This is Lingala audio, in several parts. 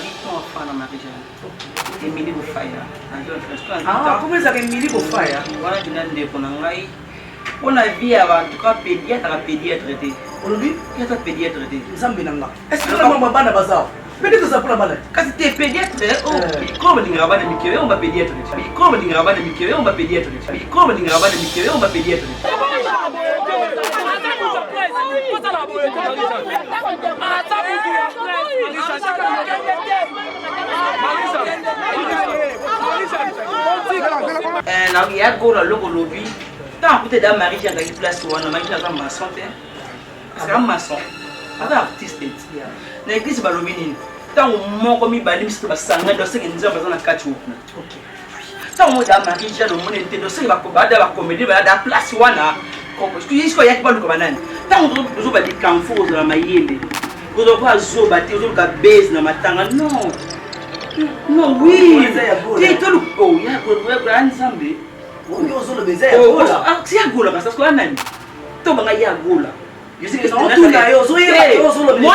ton enfant dans Marie-Jeanne. Émilie Bofaya. Ah, comment ça Émilie Bofaya? Voilà, tu n'as pas de ngai. On a vu en tout cas pédiatre à pédiatre traité. Aujourd'hui, il y a un pédiatre traité. Zambinanga. Est-ce que maman bana bazar? Peut-être ça pour la balade. Quand tu es pédiatre, comme on dit rabat de Mickey, on va pédiatre. Comme on dit rabat de Mickey, on va pédiatre. Comme on dit rabat de Mickey, on va pédiatre. Il y a un lobby. Tant que tu es dans Marie-Jeanne, tu as place où on a Marie-Jeanne en maçon. C'est un maçon. C'est un artiste. L'église Balomini. Tant que mon commis balim, c'est que ça n'a pas de ce qu'ils ont besoin de 4 jours. Tant que dans Marie-Jeanne, on est de ce qu'il va combattre la comédie, la place où on a. Parce qu'il y a pas de banane. Tant que vous avez des camphores dans la maïenne, vous avez pas de bâtir, vous avez des baises dans ma tanga. Non. Non, oui. Tu es tout le coup. Il y a un ensemble. Si ya gola parce que on a to banga ya gola je sais que c'est moi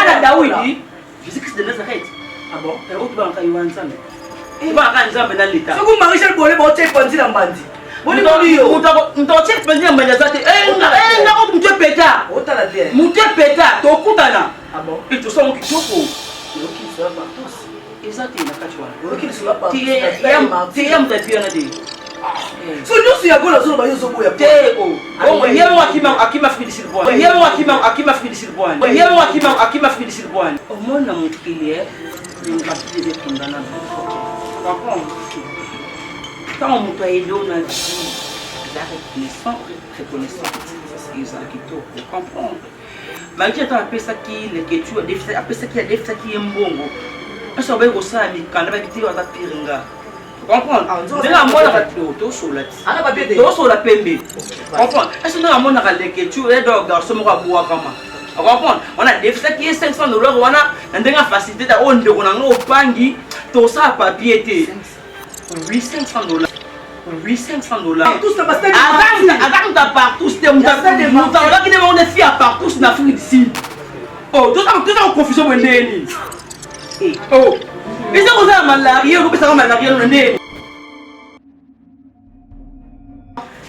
la Daoudi je sais que c'est de Nazareth ah bon et autre banga yo ensemble et ba ka ensemble dans l'état so ku Marie-Jeanne bolé ba check pandi na mbandi boni yo on check pandi na mbandi zate na ko mtu peta otala bien mtu peta to kutana ah bon et tout ça on kitoko yo ki ça partout exactement na kachwa yo ki ça partout ti yam ta piona de so nyusi ya gola zo ba yo zo boya teo oh yemo akima fidi silbwan yemo akima fidi silbwan yemo akima fidi silbwan au monde na mutilier ni partie des condamnables comprends quand on peut aider on a dit la reconnaissance c'est ça qui te comprends malgré tant appelle ça qui l'écriture appelle ça qui a des ça qui est mbongo parce que on va ça mi quand va biti wa piringa comprendre ndenge amona tosola pembe comprendre est-ce que ndenge amona l'écriture et donc garçon moko abwakama comprendre on a déficit qui est 500 $, wana na ndenge facilité ta o ndeko na ngo opangi tosala papier te 500 $. Oui, 500 $. Tous na bastard. Avant ta partout, c'était mon temps. Qui demande des filles à partout en Afrique d'ici. Oh, tout ça en confusion pour les oh, mais ça vous a malaria, vous pouvez savoir malaria le nez.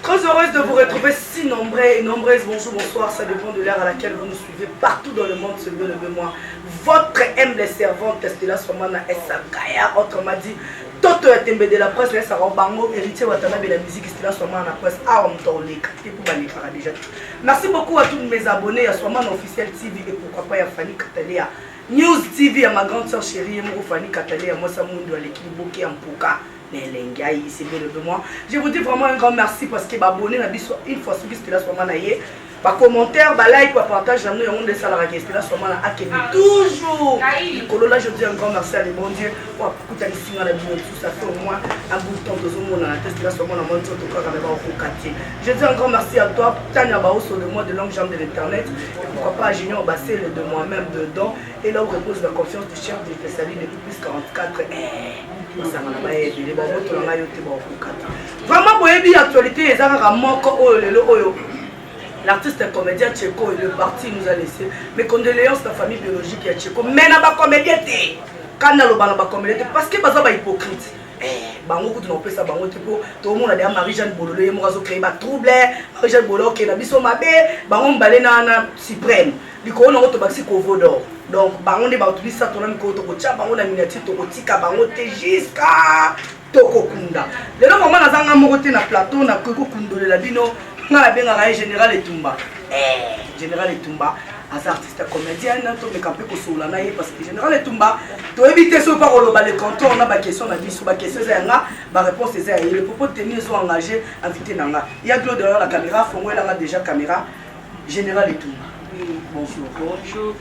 Très heureuse de vous retrouver si nombreux et nombreuses. Bonjour, bonsoir, ça dépend de l'heure à laquelle vous nous suivez partout dans le monde, ce lieu de moi. Votre humble servante, Stella Somana Essakaya, autrement dit, Toto Tembe de la presse, là, ça va bango, héritier Watanabe de la musique, Stella Somana la presse, ah, on t'en est capté pour aller faire déjà. Merci beaucoup à tous mes abonnés, à Somana Officiel TV et pourquoi pas à Fanny Katalia. News TV, à ma grande soeur chérie, à Fanny Katalia, à moi, Samundo, à l'équipe Boké, en Pouka. Ici de moi. Je vous dis vraiment un grand merci parce que abonné une fois que là par commentaire, like, par partage, j'en ai un de salariés qui là toujours. Là, je dis un grand merci à les bons dieux pour écouter les signes à la vie tout ça fait au moins un bout de temps de ce monde à la tête là sur mon amont sur tout cas au quartier. Je dis un grand merci à toi, Tania Baoso de moi de longue jambe de l'internet et pourquoi pas à Junior Bassel de moi-même dedans et là où repose la confiance du chef de Thessalie depuis plus 44. Vraiment, pour une actualité, l'artiste et comédien Tcheko et le parti nous a laissé. Mes condoléances à la famille biologique et Tcheko. Mais n'a pas comédien, quand on a pas comédien, parce que c'est pas hypocrite. Bango kutu na pesa bango tipo tout le monde a dit Marie-Jeanne Bololo et moi zo créer ba trouble Marie-Jeanne Bololo qui na biso mabe bango mbalé na suprême biko na to baxi kovodo donc bango ne ba utiliser ça to na miko to ko tia bango na miniature to ko tika bango te jusqu'à to ko kunda lelo mama na zanga moko te na plateau na ko kundolela bino na benga ga général Etumba général Etumba as artiste comédien to me campé ko sola na ye parce que général Etumba to éviter so par le balai quand on a ba question na biso ba question za nga ba réponse za ye le propos tenir so engagé invité nanga il y a Claude derrière la caméra fongo là déjà caméra général Etumba bonjour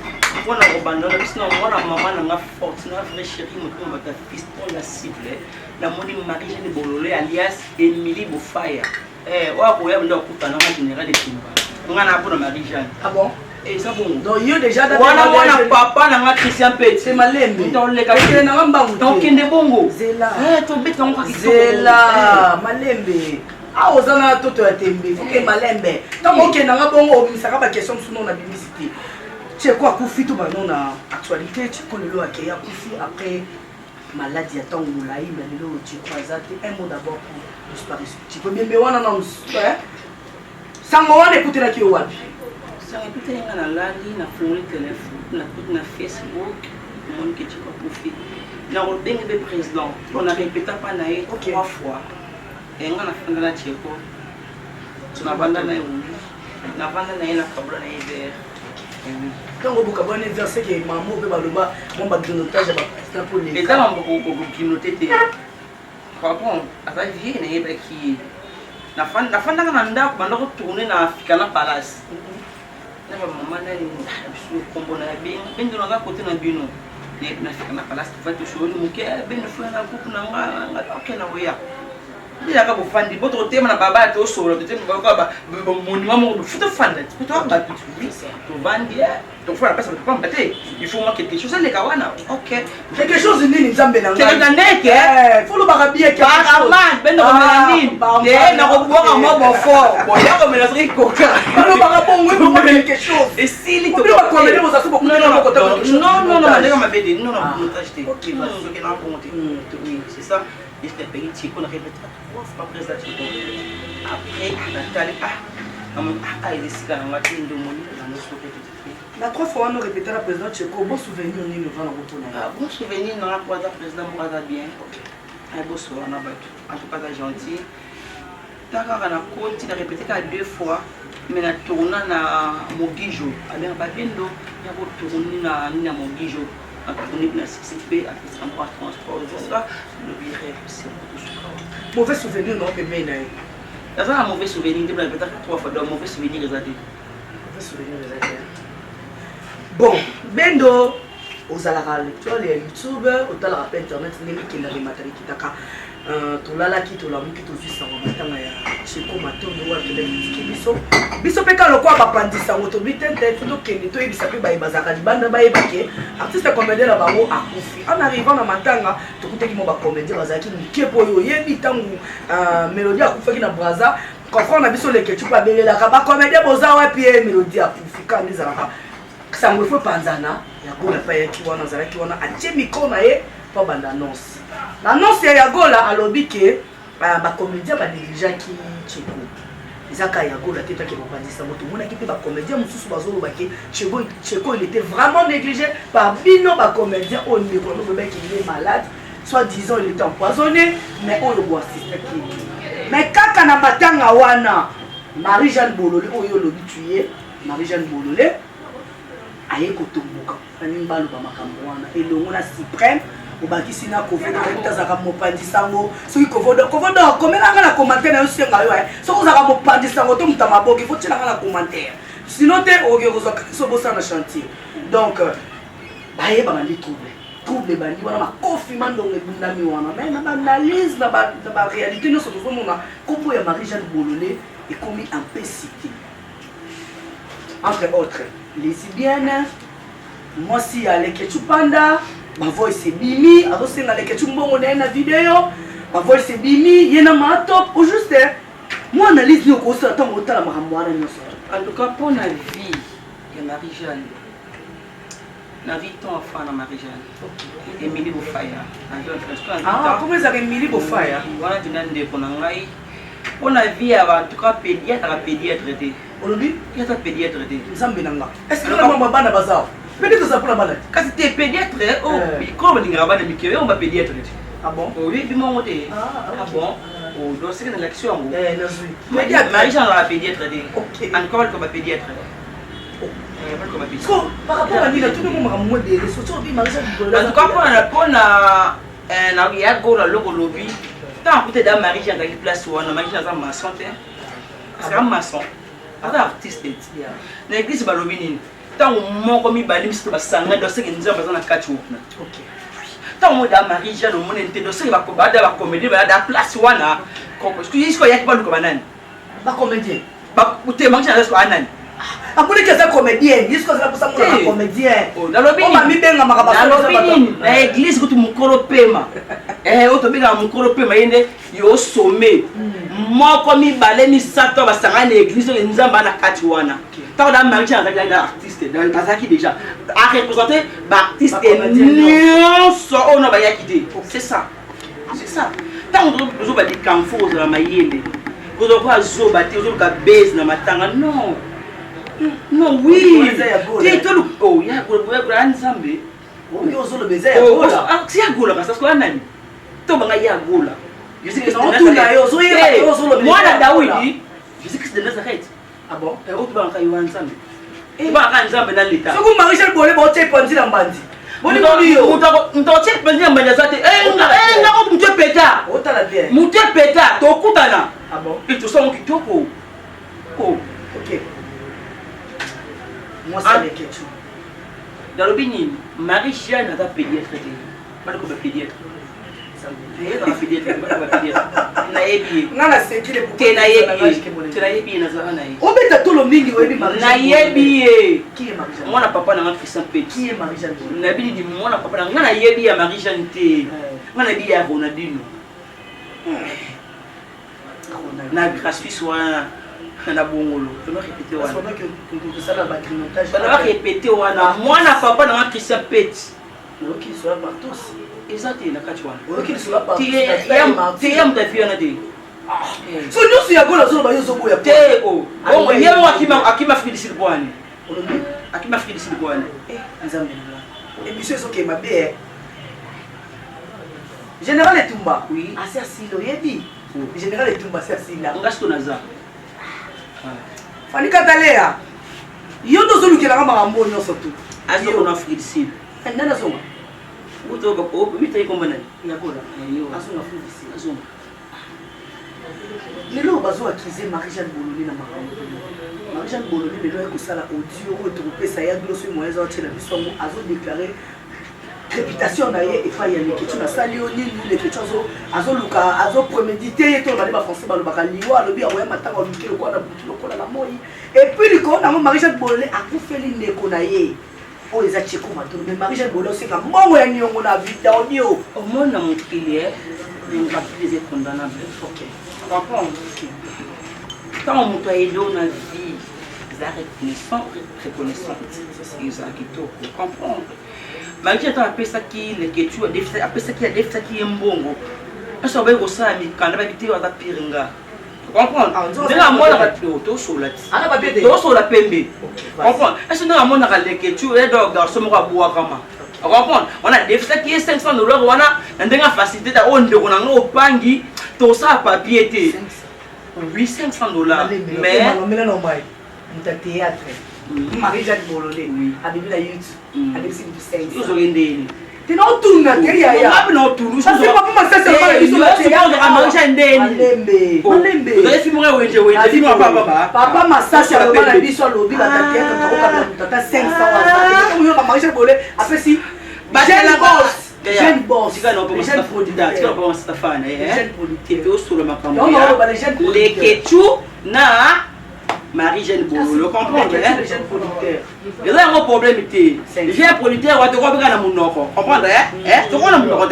voilà robando na bisna voilà maman na forte na vraie chérie mo ko ta piston la cible la moni Marie-Jeanne Bololo alias Émilie Bofaya wa ko ya ndo kutana na général Etumba ngana pour Marie-Jeanne ah bon. Et ça bon. Donc il y a déjà voilà papa na Christian Pet. C'est malembe. Donc les quartiers na mbangu. Donc kende bongo. Zela. To beta ngwa kitoko. Zela malembe. Ah ozana toto ya tembe. Faut que malembe. Donc OK na bongo obimisa ka ba question suno na bibisité. Tu es quoi Koufi tout maintenant na actualité, tu connais le accueillir Koufi après maladie à temps où là il m'a dit un mot d'abord pour disparition. Tu peux bien me voir non hein? Sans moi écouter la qui au wapi. Sans écouter na lali na flonner téléphone, na Facebook, mon que tu peux Koufi. Na bien le président, on a répété pas naé 3 fois. Et on a fait la tcheko. Tu n'as pas naé na vanda naé na kabla naé vers. Quand on a un anniversaire qui est maman, on peut pas mon bagnotage pour les. Les dames ont beaucoup de noté. Par contre, à ta vie, il y a qui. La fin de l'année, on a retourné dans Ficana Palace. La maman a une combo à bien. Ben de l'autre côté, on a bien. Les Ficana Palace, tu vas te chaud, nous qui a bien de faire un couple dans la il y a un fan de votre thème, on a pas de solo, de thème, mon monument, de foot de fan. Tu peux pas battre, tu vends bien, ton frère, personne ne peut pas battre. Il faut moi quelque chose, les kawana. Ok. Quelque chose, il n'y a pas de il faut le barabia qui a un ben de mélanine. Il n'a pas boire un mot fort. Bon, il y a comme un truc coca. Le barabon, oui, vous avez quelque chose. Et si il te plaît, vous avez vous avez beaucoup de non, non, non, non, m'a aidé. Non, non, vous t'achetez. Ok, non, je vais raconter. Oui, c'est ça. J'étais payé, on a répété 3 fois après ça. Après, la 3 fois, on a répété la présidente Tcheko. Bon souvenir, on est devant la retour. Bon souvenir, on a croisé la présidente Mourada bien. Un beau soir, on a battu. En tout cas, c'est gentil. D'accord, on a continué à répéter 2 fois. Mais on a tourné à Mogijo. Alors, on a tourné à Mogijo. On a tourné à CCP, à transport. Mauvais souvenir, non, que bien. C'est un mauvais souvenir, je vais 3 fois, un mauvais souvenir. Mauvais souvenir, bon, Bendo, aux alarales, tu vois, les YouTube, au tal rappel internet, les mecs qui n'ont matériel qui t'acca. Tu l'as là qui te l'a mis, qui te dit ça, on va t'en aller. Chez Koma, tu dois te le dire. Biso peka le quoi, papa dit ça, on te dit, tu dois que tu es sapé by Bazaka, du bande by Baké. Artiste comédien là-bas, à Koufi. En arrivant dans Matanga, tu écoutes qui m'a comédien Bazaki, qui est pour eux, il y a des temps où mélodie à Koufi qui n'a braza. Quand on a vu sur les que tu peux aller là-bas, comédien Boza, et puis mélodie à Koufi, quand les arabes. Ça me fait panzana, il y a go la paye qui wana zara qui wana atie miko na ye pa banda annonce. L'annonce ya go la alobi ke ba comédien ba dirigeant qui Tcheko. Izaka ya go la tête qui va dire ça moto mona ki pe ba comédien mususu bazolo ba ke Tcheko il était vraiment négligé par bino ba comédien au niveau le mec il est malade, soit disant il était empoisonné mais on le voit assisté qui. Mais kaka na matanga wana Marie-Jeanne Bololé oyo lobi tuer Marie-Jeanne Bololé aye kotomboka nani mbalo ba makambo wana elongo na suprême obakisi na kovodo tazaka mopandi sango soki kovodo komela nga na commentaire na yo senga yo soki ozaka mopandi sango to muta maboki faut tila nga na commentaire sinon te oke kozaka so bosa na chantier donc baye ba bandi trouble bandi wana makofi mandongo ebundami wana mais na analyse na ba réalité no so tozomona kombo ya Marie-Jeanne Bololé ekomi un peu cité entre autres lesbienne, moi aussi à l'Ekechupanda, ma voix c'est Bimi, à l'océan à l'Ekechumbo, on a une vidéo, ma voix c'est Bimi, il y a un top, ou juste, moi analyse nous qu'on s'attend autant à ma en tout cas, pour la vie de Marie-Jeanne, la vie de ton enfant de Marie-Jeanne, Émilie Bofaya. Ah, comment ça Émilie Bofaya? Voilà, tu n'as pas de on a vu en tout cas pédiatre à pédiatre traité. Aujourd'hui, il y a un pédiatre traité. Est-ce que la maman n'a pas ça? Peut-être que ça pour la maladie. Quand c'était pédiatre, oh, comment on dit que on va pédiatre? Ah bon? Oui, du moment où ah bon? Oh, donc c'est une action. Pédiatre. Marie-Jeanne a pédiatre traité. Ok. Encore comme pédiatre. Par rapport à l'île, tout le monde m'a moins des ressources. En tout cas, pour la lobby. Tant que tu es dans Marie-Jeanne, tu as une place où on a Marie-Jeanne dans maçon. C'est un maçon. C'est un artiste. L'église est lobby. Tant que mon commis balim, c'est un sang, donc c'est une zone dans 4 jours. Tant que dans Marie-Jeanne, on est dans ce va la comédie, dans la place où on a. Parce qu'il y a pas de commandant. Pas comédien. Ou tu es mangé dans ce Amoni que c'est comédien, dis que c'est pour ça mon comédien. Nalobi na église kutu mukolo pema. Otobenga mukolo pema yende yo sommet. Moko mibale misato basanga na église le nzamba na kati wana. Tant dans marché avec les artistes dans bazaki déjà à représenter artiste non so on va y quitter. C'est ça. C'est ça. Tant on va dire camfo za mayele. Ko do pas zo bati zo ka base na matanga non. Non, oui. Tu tout oh, ya go grand Nzambe. Oh, yo zo le baiser ya gola. Ah, si ya gola parce que quoi nani? To banga ya gola. Je sais que non tout là yo zo le baiser. Moi la Daoudi, je sais que c'est de Nazareth. Ah bon? Et autre banga yo Nzambe. Banga Nzambe dans l'état. So ko Marie-Jeanne Bolé bo tche pandi na mbandi. Boni boni yo. Muto tche pandi na mbandi zate. Na ko muto peta. Ota la bien. Muto peta to kutana. Ah bon? Et tout ça on kitoko. Oh. OK. Moi ça les quelque chose. Dans le bini, Marie-Jeanne a pédiatre. Pas de pédiatre. Ça me fait pédiatre, pas de pédiatre. Na yebi. Na la sécu les pour. Na yebi. Tu na yebi na zana na. On beta tout le mingi oyebi Marie-Jeanne. Na yebi. Qui est Marie-Jeanne? Moi na papa na Christian Pet. Qui est Marie-Jeanne? Na bini di moi na papa na na yebi ya Marie-Jeanne te. Moi na yebi ya Ronaldinho. Na grâce soit na bongolo. Tu vas répéter wana. Pendant que ça va grignotage. Tu vas répéter wana. Moi na papa na Christian Pet. OK, soit par tous. Exactement na kati wana. OK, soit par tous. Tu yam ta vie na de. So nous si yagola zo ba yo zo boya. Te o. Bon, yam akima Félix Bouane. Akima Félix Bouane. Nzambe na. Et monsieur so ke mabe. Général Etumba. Oui. Assez asilo yebi. Général Etumba c'est asila. Ngasto naza. Fani katalea. Yo ndo zo lukela ngama ngambo nyonso tu. Azo ko na Félix. Nana zo. Uto ba ko bita iko mbana. Yagola. Yo. Azo na Félix. Azo. Lelo bazo accuser Marie-Jeanne Boloni na makambo. Marie-Jeanne Boloni lelo ekosala audio o tropesa ya gloso moyens a tshela biso ngo azo déclarer réputation na ye et pas ya leketu na sali oni leketu azo luka azo préméditer to ba français ba lobaka liwa lobi ya moya matanga lukelo kwa na butu lokola na moi et puis liko na Marie-Jeanne Boloni akufeli ndeko na ye o eza cheko matolo mais Marie-Jeanne Boloni c'est comme mongo ya nyongo na vida onio Au monde na mokilier une partie des condamnables. OK. Comprendre. Quand on a aidé dans la vie, reconnaissant, c'est ça qui te comprendre. Malgré tout, après ça qui est après ça qui a des ça qui est bon. Parce que on ça mi quand on habite à Piringa. Comprendre. Déjà moi la to sur la. Ana ba bete. To sur la pembe. Comprendre. Est-ce que nous avons la lecture et donc garçon mo bois kama. Comprendre. On a des ça qui est 500 $, on a ndenga facilité ta on de on a opangi to ça papier té. Oui, 500 $. Mais on théâtre. Marie-Jeanne Boloni. A bibi la YouTube. A bibi c'est 500. Ils ont rendé. Tu n'as tout na derrière ya. Ah non tout. Parce que pas comment ça c'est pas biso la théâtre. Marie-Jeanne Ndeni. Malembe. Vous allez filmer ouais, film papa. Papa massage ya bana biso lobi la théâtre to ka 500 $. Comme yo Marie-Jeanne Boloni après si Jeune boss. Tu vas pas Jeune producteur. Tu vas pas Stéphane Jeune producteur. Tu es sur le macambo. Non non, les jeunes producteurs. Les Ketu na Marie-Jeanne Boloni, comprendre les jeunes producteurs. Il y a un problème ici. Les jeunes producteurs vont te voir dans mon offre. Comprendre tu vois mon offre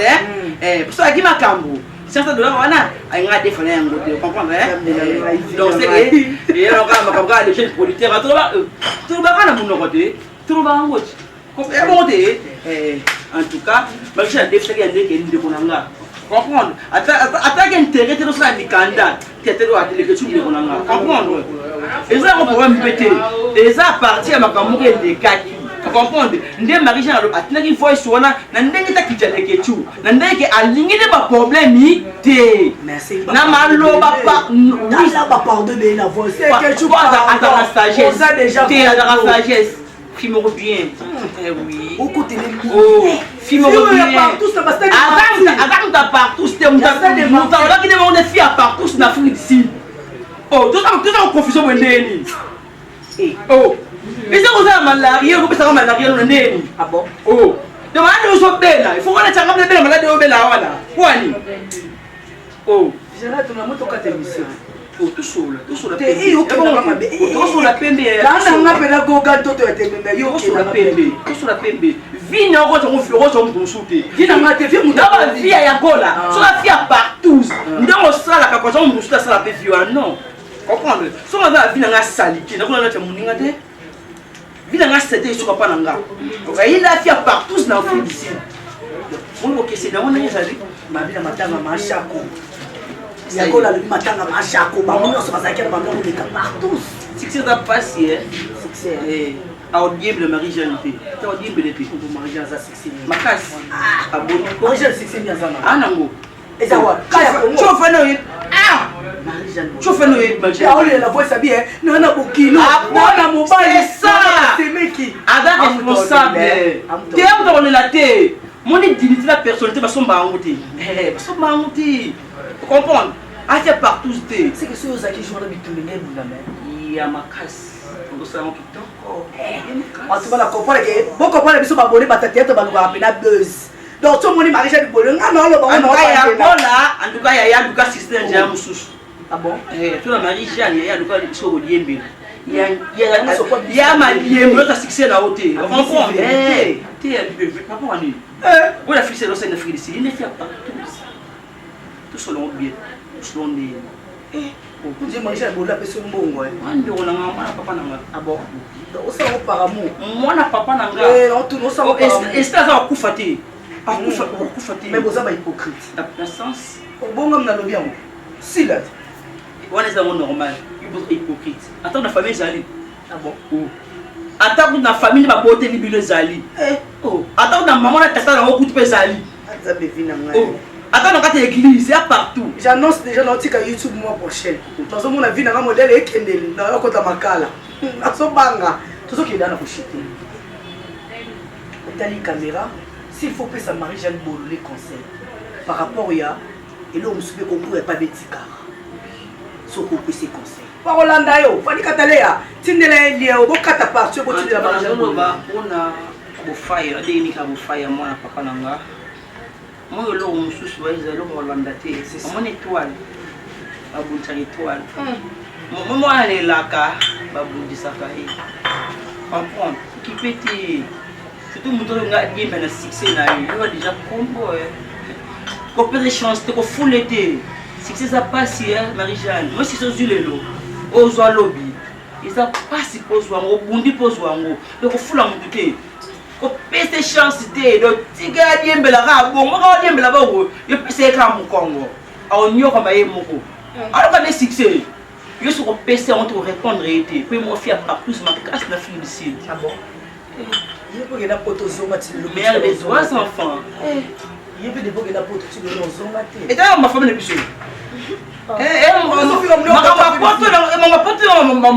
pour ça qui macambo. $500 wana ainga défendre un côté comprendre donc c'est et alors quand les jeunes producteurs tu vas dans mon offre tu vas en route. En tout cas, je vais faire des choses qui comprendre. Attaque intérêt de ça, les candidats qui étaient à la question de comprendre. Et ça, on pourrait me péter. Et ça, à partir de ma caméra de kaki. Comprendre. Ndé Marie-Jeanne a tenu une fois sur un, n'andé ta qui t'a les questions. N'andé que à l'ingé pas problème ni té. Merci. Na malo pas. Là pas pardonner la voix. C'est quelque chose à la sagesse. On a déjà. Té à la sagesse. Film bien. Oui. Au côté des oh, film bien. Partout ça passe. Avant ta partout, c'était on là qui demande filles à partout en Afrique d'ici. Oh, tout ça en confusion ndeni. Oh. Mais ça on a malaria, on peut ça malaria ndeni. Ah bon? Oh. Demande aux autres là, il faut qu'on ait ça comme belle malade au bela wala. Kwani? Oh. Général, tu n'as pas ton émission. tout sur la T'es ok, tout sur la PMB. Quand on appelle la goga, tout est même tout sur la PMB. Tout sur la PMB. Vie n'a pas de fleuron sur mon sauté. Vie n'a pas de vie, la vie à Gola. Sur la vie à partout. Dans le sale, la capote, on mousse la PVA. Non. Comprendre. Sur la vie n'a sali. Qui n'a pas de mouningate. Vie n'a cédé sur la pananga. Il a fait partout dans le ici. On va c'est dans mon énergie. Ma vie n'a pas de machako. Yakola le matanga machako, bamuno so bazaki na bango de partout. Succès da passé Succès. A audible de Marie-Jeanne P. Ta audible de P. Pour Marie-Jeanne ça succès. Makas. Ah bon. Marie-Jeanne succès bien ça. Ah nango. Ezawa. Kaya ko. Chofa no yi. Ah. Marie-Jeanne. Chofa no yi Marie-Jeanne. Ya ole la voix ça bien. Non na bokilo. Na mobile ça. C'est meki. Ada responsable. T'es dans le latte. Mon dignité la personnalité va somba ngouti. Va somba ngouti. Comprendre. Ah, c'est partout. C'est que ceux qui jouent dans le bitumé, il y a ma casse. On doit savoir tout le temps. Tu vas la comprendre que beaucoup de gens sont abonnés à ta tête, ils vont appeler la buzz. Donc, tout le monde est marié avec le bolon. Ah non, le bolon, non, en tout cas, il y a Lucas System, j'ai un moussous. Ah bon? Tout le marié, il y a Lucas sur le liembe. Il y a ma liembe, l'autre succès là-haut. On comprend. Tu es pas pour aller. Où la fille, c'est l'océan de Félicie. Il ne fait pas tout selon bien. Selon les. Vous dites, manger un bol, la personne bon, ouais. On a papa nanga. Ah bon? On s'en va par amour. Moi, na papa nanga. On tourne, on s'en va par amour. Est-ce que ça va coufater? Mais vous avez hypocrite. La sens. Bon, on a le bien. Si là. On est dans le normal. Il faut hypocrite. Attends, la famille Zali. Ah bon? Attends, la famille va porter les Zali. Attends, la maman la tata dans le coup de Zali. Attends, dans l'église, il y a partout. J'annonce déjà dans YouTube mois prochain. Dans ce monde, la vie n'a pas modèle et Kendel. Dans le côté Makala. Dans ce banga. Tout ce qui est dans la pochette. Dans les caméras, s'il faut que ça Marie-Jeanne Bolo les conseils. Par rapport à ya, et là on me souvient qu'on ne pourrait pas mettre car. Sauf qu'on peut ses conseils. Par Hollanda yo, Fanny Katalea, Tindela Elia, au Bokata partir pour tirer la Marie-Jeanne Bolo. On a beau fire, des uniques à beau fire, moi, papa nanga. Moi, je suis sous les allons Hollanda, c'est mon étoile. Baboucha étoile. Moi, elle est là, Baboucha Sakaï. Comprends, qui pète. C'est tout le monde qui a bien un succès. Il a déjà compris. Combien de chances de fou l'été. Succès ça passe, Marie-Jeanne. Moi, si je suis le lot, aux lobby. Ils ont passé pour soi, au bondi pour soi. Donc, il faut la monter. Ko pese chance te do tiga diembela ka bon mo ka diembela ba wo yo pese ka mo kongo a onyo ka ba ye moko alors ka des succès yo so ko pese on te répondre été puis mo fi a pas plus ma casse na fille ici. Ah bon? Il faut que la poto zonga ti le mère des trois enfants il peut déposer la poto ti le zonga te et d'ailleurs ma famille biso ma poto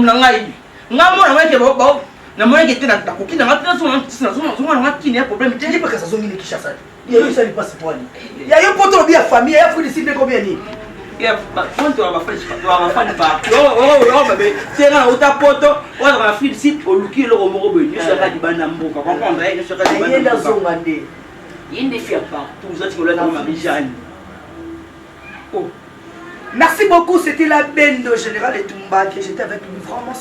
na ngai ngamo na weke ba na moi qui était dans ta coquine, on a un problème. Tu dis pas que ça zone qui chasse. Il y a eu ça, il passe pour lui. Il y a eu pour toi bien famille, il y a eu des combien ni. Il y a quand tu vas faire pas. Oh bébé, c'est là où ta poto, on va faire site au Luki le Romoro Benu, ça va du banambo, comprendre, il sera du banambo. Il y a dans son mandé. Il ne fait pas tout ça tu l'as Marie-Jeanne. Oh. Merci beaucoup, c'était la bande générale et Tumba que j'étais avec lui vraiment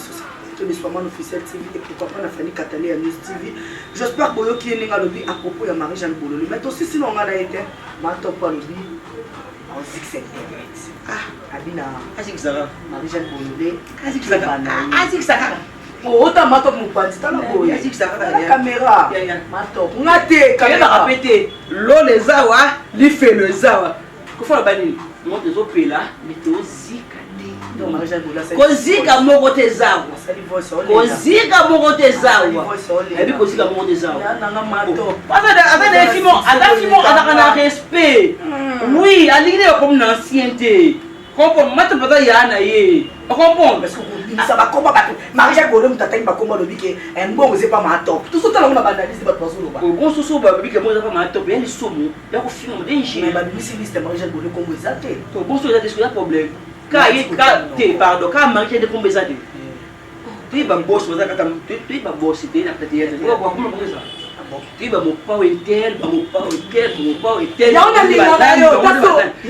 les soiements officiels TV et pourquoi pas la Fanny Katalé à News TV. J'espère que vous avez à propos de Marie-Jeanne Bolo. Mais aussi, sinon, on a été ma top par le en zigzag. Ah, Abina. Marie-Jeanne Bolo. Zigzag. Oh, autant ma top mon panti. T'as la caméra. Ma top. On a été caméra. Répéter. L'eau les awa, les fait le zawa. Comment on va dire? Moi, des opés là, mais t'es aussi. Kozika moko te zawa. Kozika moko te zawa. Ebi kozika moko te zawa. Avec des films, à respect. Oui, à l'idée comme une ancienneté. Comprends, maintenant pas y a naïe. Comprends? Parce que ça va combat battre. Marie-Jeanne Bolo m't'a taillé ma combat le bique. Un bon c'est pas ma top. Tout ça là on a banalisé pas trop là. Bon soso ba bique moi pas ma top. Il y a les somo. Il y a ko film danger. Mais ba bisi liste Marie-Jeanne Bolo comme ça té. Bon soso là des problème. Pardon, quand Marie-Jeanne de combien tu es boss, tu es boss, tu es Tu vas mon pas tel, mon pas tel, mon pas tel. On a ligne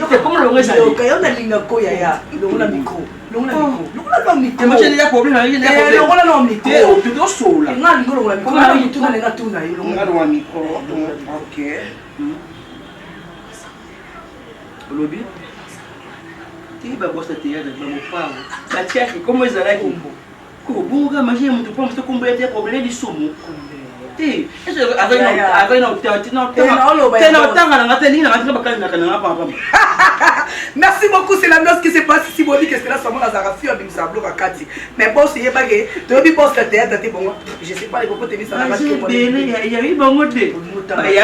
c'est comme le reste. On a ligne ya. On a micro. On a micro. On a micro. Moi j'ai des problèmes, j'ai des problèmes. On a non micro. Tu dois sola. On a micro, on a micro. On a micro, on a micro. On a micro. OK. Lobby. Tu vas bosser théâtre, mon pas. Ça tient comme ils allaient combo. Bonga magie muito bom, você comprei até problema de sumo. Ti, isso agora não Merci beaucoup, c'est la noce qui se passe ici. Boni que c'est là seulement la Zarafi avec sa bloc à Kati. Mais bon, c'est pas que tu as dit bon c'est théâtre, t'es bon. Je sais pas les propos tenir ça la vache. Il y a eu bon mode. Il y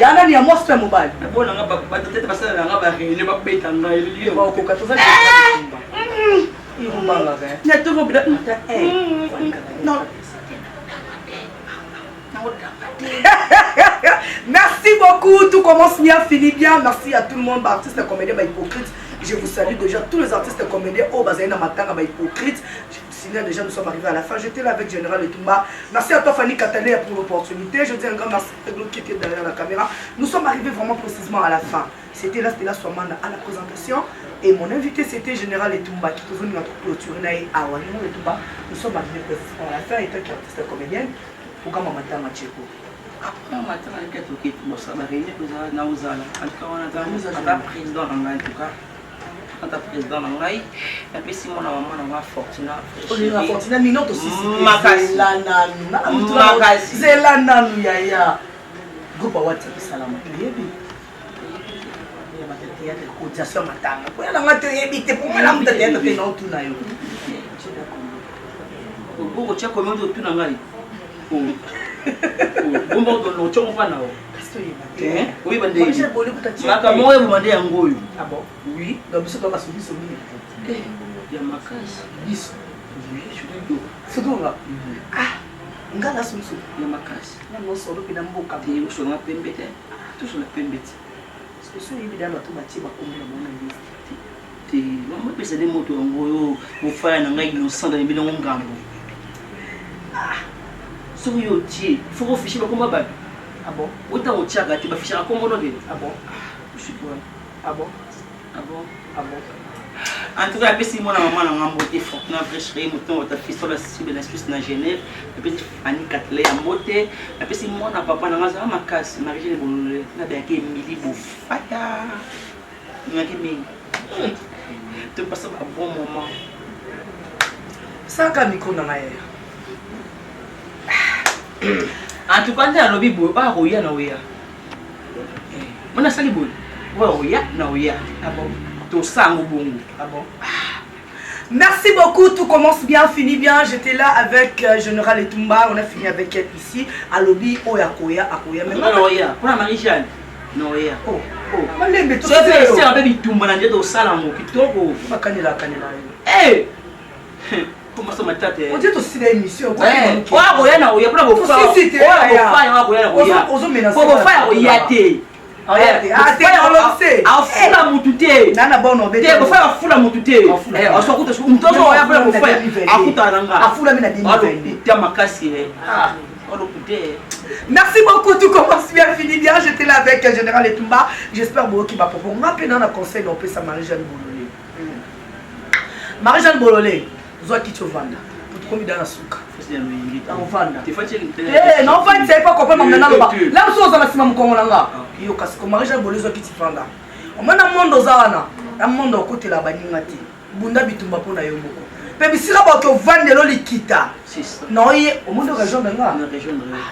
a ni à moi c'est mobile. Bon on va pas peut-être passer là on va réunir pas péter dans le lieu. Bon ko 14 ans. Il vous parle là. Non. Merci beaucoup, tout commence bien, finit bien. Merci à tout le monde, artistes et comédiens, hypocrites. Je vous salue déjà, tous les artistes et comédiens. Oh, Bazaïna Matanga, hypocrites. Je vous signale déjà, nous sommes arrivés à la fin. J'étais là avec Général Etumba. Merci à toi, Fanny Katalé, pour l'opportunité. Je dis un grand merci à l'autre qui était derrière la caméra. Nous sommes arrivés vraiment précisément à la fin. C'était là Swamana à la présentation. Et mon invité, c'était Général Etumba qui est venu notre clôturer à Walimou Etumba. Nous sommes arrivés précisément à la fin, étant artiste et comédienne. Pourquoi Matanga Tcheko? Après, matin, on a quelque chose qui est ça va réunir que ça n'a pas en tout cas, on a un président en en tout cas. On a président en et puis si mon maman a Fortuna. On a Fortuna, mais non aussi. Makasi. Zelana Yaya. Groupe WhatsApp Salam. Cotisation Matanga. Pour la matérialité, pour la matérialité, non, tout n'a eu. Beaucoup de gens comment tout n'a pas eu. Bomba ndo chongo na o. Oui bande. Maka moyo bande yango yo. Ah bon? Oui. Donc biso to basubi so ni. Ya makasi. Biso. Oui, je suis do. Sodola. Ah. Ngala so so. Ya makasi. Na no so do pina mboka. Te yo so na pembete. Tu so na pembete. Parce que so yibi dalo to bachi ba kombi na mona list. Te mama pesa de moto yango yo. Mo faya na ngai no sanda mbili ngambo. Ah. So yo tie, il faut afficher comme ça. Ah bon? Autant au tchaga, tu vas afficher comme on dit. Ah bon? Je suis quoi? Ah bon? Ah bon? Ah bon? En tout cas, si mon maman a monté fort, na fraîcherie, mon ta fille sur la cible de Suisse na Genève, et puis Annie Katley a monté, et puis si mon papa na ngaza ma casse, Marie-Jeanne Bololé, na bien que Emily Bofaya. Na que mi. Tu passes un bon moment. Ça ka micro na ngaye. En tout cas, on a lobby boy, pas roya na oya. On a sali boy, roya na oya. Ah bon? Tout ça au bon. Ah bon? Merci beaucoup, tout commence bien, finit bien. J'étais là avec Général Etumba, on a fini avec elle ici. À lobby, Oyakoya, Akoya. Mais non, oya. Pour la Marie-Jeanne. Non, oya. Oh, oh. Malé, mais tout ça. C'est un peu Bitumba, on a dit au salamo, Kitoko. Ma canela, canela. Eh! Comment ça m'a tâté? On dit aussi des émissions. Ouais, oya na oya, pour la faire. Si, si, pour faire oya te. Ah, t'es relancé. Ah, fula mutute. Nana bon obé. T'es pour faire fula mutute. Eh, on s'occupe de ça. On doit oya pour faire. Akuta nanga. Afula mina dini. T'es makasi. Ah, on le merci beaucoup, tout commence bien, finit bien. J'étais là avec Général Etumba. J'espère beaucoup qu'il va proposer. On rappelle dans le conseil on peut ça Marie-Jeanne Bololé. Marie-Jeanne Bololé. Zoa Kitovanda. Pour combien dans la souka? On vanda. Eh, non, vanda, c'est pas comprendre maintenant là. Là, nous sommes dans la cima mkongonanga. Yo kasi ko Marie-Jeanne Bololé Zoa Kitovanda. On m'a na monde ozana. Na monde côté la baningati. Bunda bitumba pona yo moko. Pe bisika ba ko vanda lo likita. Non, yé au monde région de nga. Ah,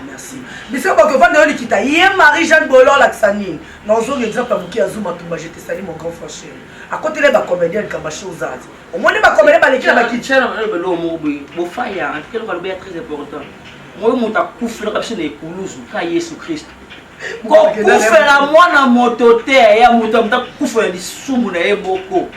merci. Bisika ba ko vanda lo likita. Yé Marie-Jeanne Bololé Laxanine. Non, zo exemple à Muki Azuma Tumba, je te salue mon grand frère chéri. À côté les comédiens qui ont chose à dire. Au moins les comédiens qui ont qui tiennent le mot beau fire en tout cas le bien très important. Moi mon ta couffe la caption est Toulouse quand Jésus Christ. Ko couffe la moi na motote ya moto ta couffe ni sumu na eboko.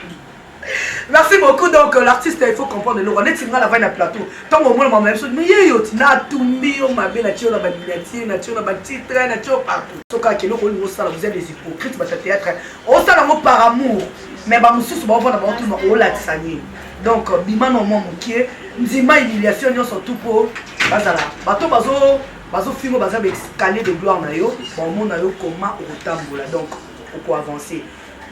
Merci beaucoup. Donc l'artiste il faut comprendre le on est sur la vaine à plateau. Tant au moins la même chose mais yo na tumbi on m'a bien na tio na ba bilatine na tio na ba titre na tio partout. Soka ke lo ko lo sala vous êtes des hypocrites ba théâtre. On sala mo par amour. Mais bah mususu ba vona ba tout na o la tsani. Donc bima no mo mukie nzima humiliation yo surtout pour bazala bato bazo filmer baza escalier de gloire na yo bon na yo comment otambola donc oko avancer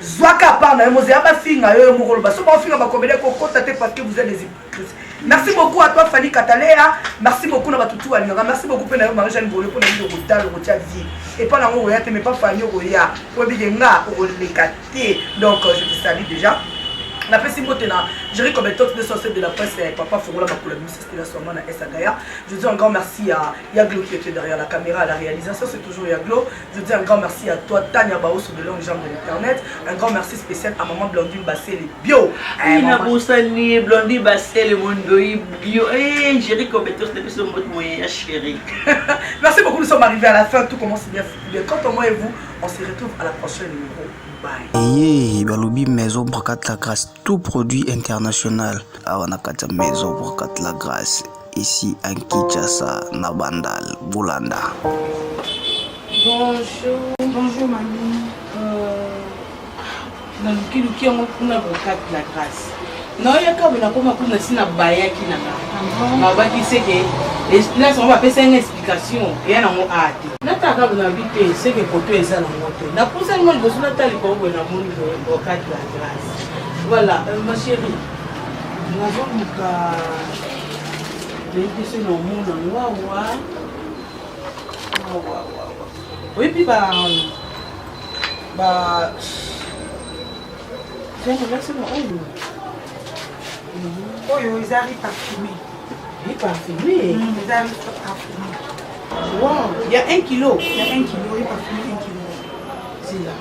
zwaka part na yo mozeya ba finga yo mokolo baso ba finga ba comédie ko kota te parce que vous êtes des hypocrites. Merci beaucoup à toi Fanny Katalea, merci beaucoup na batutu alingaka, merci beaucoup pe na yo Marie-Jeanne Bolo pour na yo kotal ko tia vie et pas na ngo ya te mais pas Fanny Roya ko bigenga ko lekate donc je te salue déjà. La paix Simotena, je dirais comme étant de sorcier de la presse, Papa Fouroula Makoula, c'était la soirée à Essagaya. Je dis un grand merci à Yaglo qui était derrière la caméra, à la réalisation, c'est toujours Yaglo. Je dis un grand merci à toi, Tania Bao, sur de longues jambes de l'internet. Un grand merci spécial à maman Blondine Bassé, les bio. Ina Boussani, Blondine Bassé, le Mondo, bio. Eh, je dirais comme étant de ce mot moyen, chérie. Merci beaucoup, nous sommes arrivés à la fin, tout commence bien. Quant à moi et vous, on se retrouve à la prochaine numéro. Bye. Balobi maison Bracat la grâce, tout produit international. Awanakata maison Bracat la grâce, ici à Kinshasa, Nabandal, Boulanda. Bonjour mamie. Dans le qui on a Bracat la grâce. Non, il y a quand même un sina baya qui n'a pas. Ma qui sait que là on va faire une explication et un mot à dire. Nata quand on habite c'est que pour toi ça dans moto. Na pour ça moi je suis là tali pour na mon Bracat la grâce. Voilà, ma chérie. Nous avons le cas de ce nom mon wawa. Oui puis j'ai remercié mon Oh, ils arrivent parfumés. Il est parfumé. Ils arrivent parfumés. Wow, il y a 1 kilo. Il y a 1 kilo, il est parfumé 1 kilo. C'est là.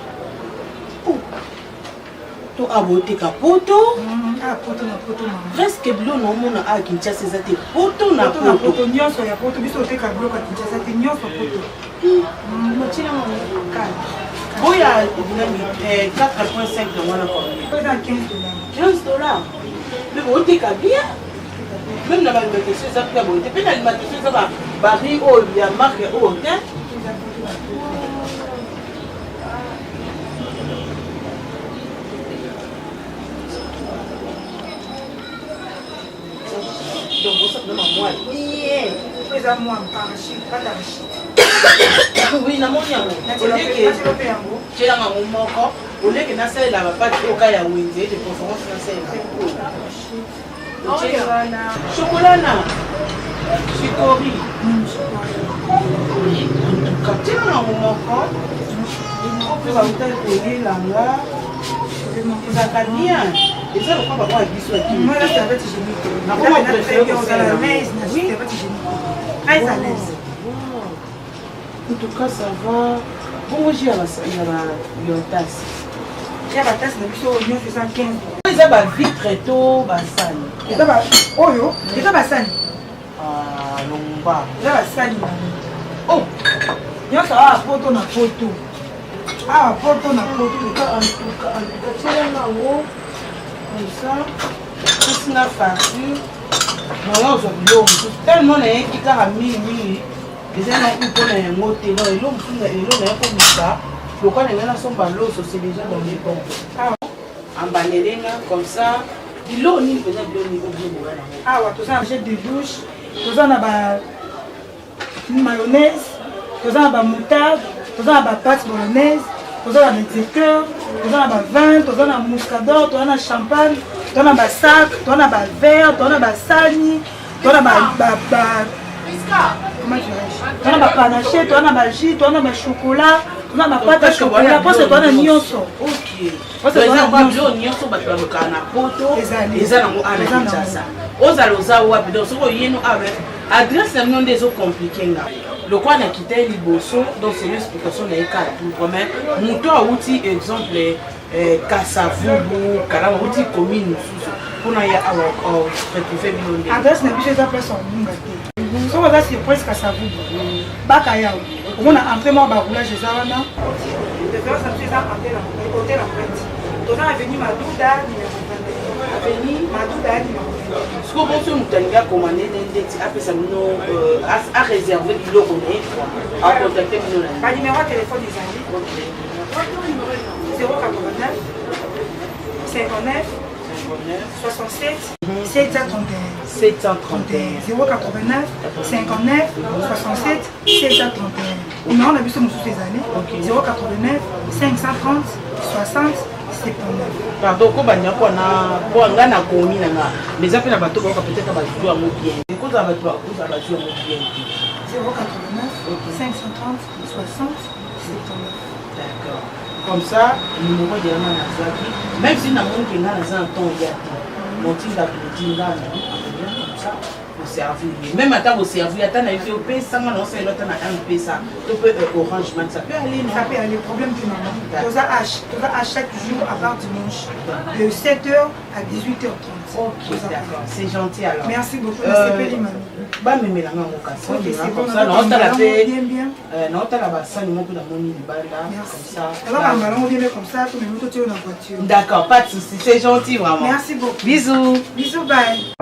Oh. Tu as voté capoto. Ah, poto na poto maman. Presque bleu non mon a Kinshasa c'est tes poto na Poto na poto. poto nyonso ya poto biso te ka bloka Kinshasa te nyonso poto. Mochila maman calme. Boya 4,5 dans mon compte. Peut dans $15. $15. Mais voté bien. Même la alimentation ça peut voter. Puis l'alimentation ça va baril oh il y a marque oh hein. Donc vous savez moi. Oui. Pesa moi parachi, pas d'archi. Oui, na moni yango. Je la maman moko. Au lieu que na sala la pas au cas ya winze de performance na sala. Chocolat na. Chikori. Quand tu as un moment quand tu vas te langa. Ça va bien. Et ça le pas avoir biso qui. Moi là c'est avec hygiénique. Na comment préférer on a la maison, c'est avec hygiénique. Très à l'aise. En tout cas, ça va. Bon, j'ai la tasse. J'ai la tasse, mais plutôt on fait ça 15. Ils ont vite très tôt, basani. Et là, oh yo, et là, basani. Ah, lomba. Là, basani. Oh, il y a ça à poto na poto. Ah, poto na poto. En tout cas, c'est là haut. Comme ça. C'est une farine. Non, on a tellement qui a mis. Les gens ont eu pour les mots, et l'homme comme ça. Le coin est là, son ballon, c'est déjà dans les pompes. En banéléna, comme ça. L'eau, ni peut-être de niveau de ah, ouais, tout ça, j'ai des douches. Tout ça, on a une mayonnaise. Tout ça, on a moutarde. Tout ça, on a pâte bolognaise. Tout ça, on a des éclairs. Tout ça, on a vin. Tout ça, on a muscador. Tout ça, on a champagne. Tout ça, on a sac. Tout ça, on a verre. Tout ça, on a sani. Tout ça, on a comment tu as? On a panaché, on a jus, on a chocolat, on a pâte à chocolat. Parce que on a nyonso. Ok. Parce que on a nyonso, parce que on a poto. Les gens ont un Kinshasa. Aux alosa ou à donc ce qu'on y est nous avec adresse la nom des autres compliqués là. Le coin a quitté Liboso, donc c'est une explication des cas tout comme mouton à outil exemple Kasavubu, Karama outil commune pour na ya awa retrouver bilonde. Adresse n'a plus fait ça place en Munga. So on va c'est presque Kasavubu. Bakaya. On a entré moi baroulage des Zawana. De faire ça c'est ça entrée là, côté la pointe. On a venu Madouda, avenue Madouda. Ce qu'on pense nous tanga commander des après ça nous à réserver du lot on est à contacter nous là. Pas numéro de téléphone des amis. 089 59 67 731. 731. 089 59 67 731. Numéro de bus sous ces années. 089 530 60 79. Pardon, ko banya ko na bo nga na komi na nga. Les appels à bateau ko peut-être ba jouer mo bien. Ko za bateau ko za ba jouer mo bien. 089 530 60 79. D'accord. Comme ça, le numéro de la main même si na mon qui na za ton ya. Mon tinga tinga comme ça. Servir. Même à table au servir, à table au pays, ça m'a lancé l'autre à un pays, ça peut orange, man, ça peut aller. Ça peut aller, problème du maman. Toza à chaque jour à part dimanche, de 7h à 18h30. Ok, d'accord, c'est gentil alors. Merci beaucoup, c'est Pélimani. Bah, mais la main au casse. Ok, c'est bon, ça, non, t'as la paix. Bien, bien. Non, t'as la basse, nous pour la monnaie du bal là, comme ça. Alors, on va bien comme ça, tout le monde est dans la voiture. D'accord, pas de soucis, c'est gentil vraiment. Merci beaucoup. Bisous. Bisous, bye.